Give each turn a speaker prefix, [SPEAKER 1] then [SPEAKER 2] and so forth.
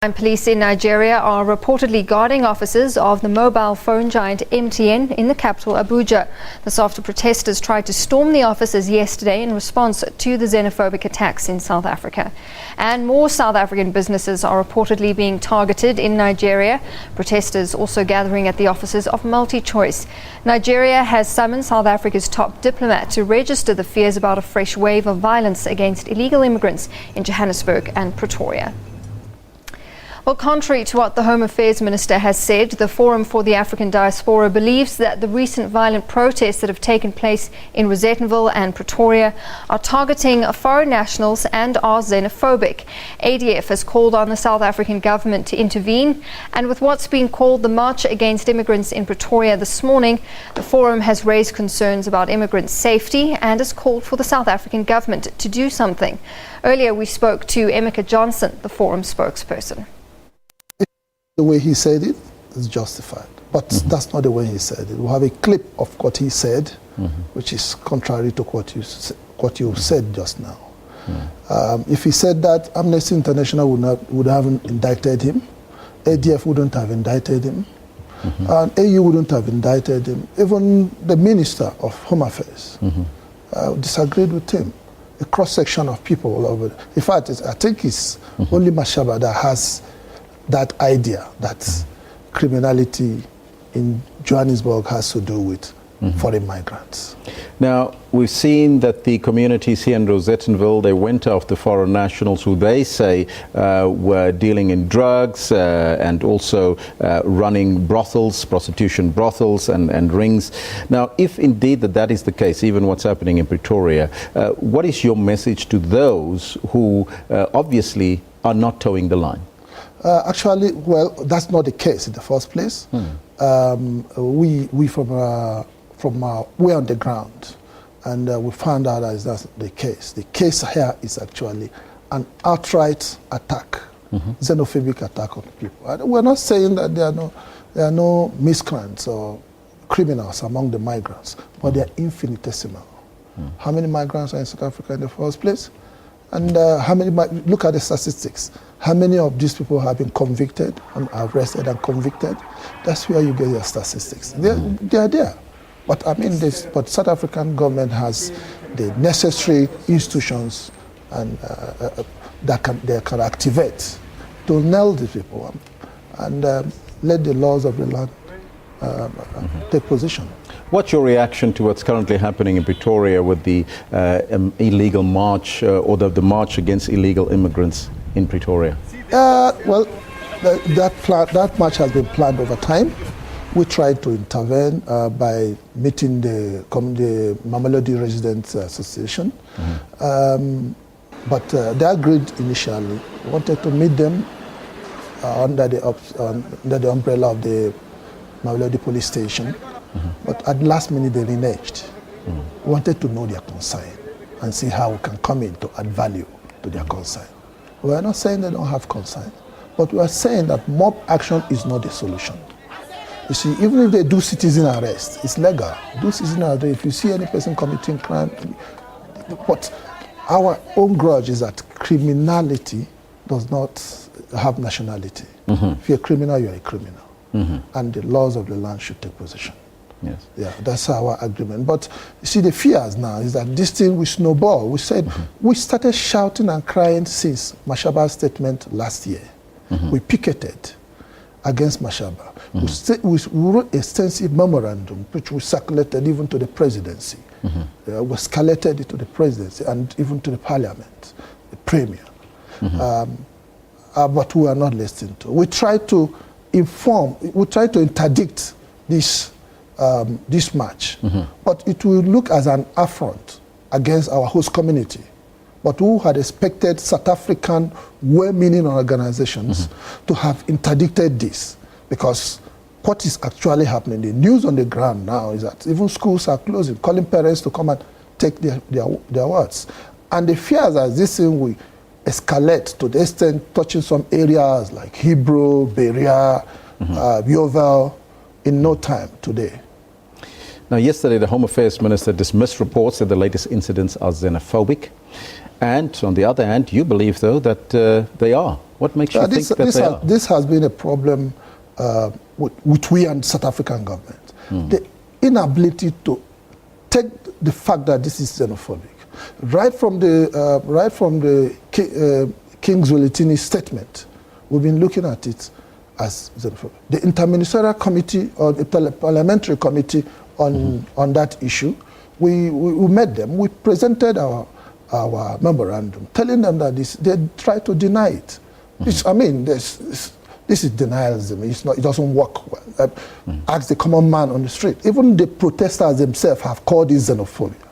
[SPEAKER 1] And police in Nigeria are reportedly guarding offices of the mobile phone giant MTN in the capital Abuja. This after protesters tried to storm the offices yesterday in response to the xenophobic attacks in South Africa. And more South African businesses are reportedly being targeted in Nigeria. Protesters also gathering at the offices of MultiChoice. Nigeria has summoned South Africa's top diplomat to register the fears about a fresh wave of violence against illegal immigrants in Johannesburg and Pretoria. Well, contrary to what the Home Affairs Minister has said, the Forum for the African Diaspora believes that the recent violent protests that have taken place in Rosettenville and Pretoria are targeting foreign nationals and are xenophobic. ADF has called on the South African government to intervene, and with what's been called the March Against Immigrants in Pretoria this morning, the Forum has raised concerns about immigrant safety and has called for the South African government to do something. Earlier, we spoke to Emeka Johnson, the Forum spokesperson.
[SPEAKER 2] The way he said it is justified, but that's not the way he said it. We have a clip of what he said, which is contrary to what you said just now. If he said that, Amnesty International would have indicted him, ADF wouldn't have indicted him, and AU wouldn't have indicted him. Even the Minister of Home Affairs disagreed with him. A cross-section of people all over. In fact, I think it's only Mashaba that has that idea that criminality in Johannesburg has to do with foreign migrants.
[SPEAKER 3] Now, we've seen that the communities here in Rosettenville, they went after foreign nationals who they say were dealing in drugs and also running brothels, prostitution brothels and rings. Now, if indeed that is the case, even what's happening in Pretoria, what is your message to those who obviously are not towing the line?
[SPEAKER 2] Actually, well, that's not the case in the first place. We're on the ground, and we found out that that's the case. The case here is actually an outright attack, xenophobic attack on people. And we're not saying that there are no miscreants or criminals among the migrants, but they're infinitesimal. How many migrants are in South Africa in the first place? And look at the statistics. How many of these people have been convicted and arrested and convicted? That's where you get your statistics. They are there. But I mean, but South African government has the necessary institutions and they can activate to nail these people and let the laws of the land take position.
[SPEAKER 3] What's your reaction to what's currently happening in Pretoria with the illegal march or the march against illegal immigrants in Pretoria?
[SPEAKER 2] Well, that march has been planned over time. We tried to intervene by meeting the Mamelodi Residents Association, but they agreed initially. We wanted to meet them under the umbrella of the Mamelodi police station. But at the last minute they reneged. We wanted to know their concern and see how we can come in to add value to their concern. We are not saying they don't have concern, but we are saying that mob action is not the solution. You see, even if they do citizen arrest, it's legal. Do citizen arrest. If you see any person committing crime, but our own grudge is that criminality does not have nationality. If you're a criminal, you're a criminal. And the laws of the land should take position.
[SPEAKER 3] Yes.
[SPEAKER 2] Yeah, that's our agreement. But you see, the fears now is that this thing will snowball. We said we started shouting and crying since Mashaba's statement last year. We picketed against Mashaba. We wrote extensive memorandum which we circulated even to the presidency. We escalated it to the presidency and even to the parliament, the premier. But we are not listening to. We try to inform. We try to interdict this match, but it will look as an affront against our host community. But who had expected South African well-meaning organizations to have interdicted this? Because what is actually happening, the news on the ground now is that even schools are closing, calling parents to come and take their words. And the fears that this thing will escalate to the extent touching some areas like Hebrew, Berea, Yeovil, in no time today.
[SPEAKER 3] Now, yesterday, the Home Affairs Minister dismissed reports that the latest incidents are xenophobic. And on the other hand, you believe, though, that they are. What makes you think that they are?
[SPEAKER 2] This has been a problem with we and South African government. The inability to take the fact that this is xenophobic. Right from the King's Willetini statement, we've been looking at it as xenophobic. The interministerial committee or the parliamentary committee on that issue, we met them. We presented our memorandum, telling them that they try to deny it. This is denialism. It doesn't work well. Ask the common man on the street. Even the protesters themselves have called it xenophobia.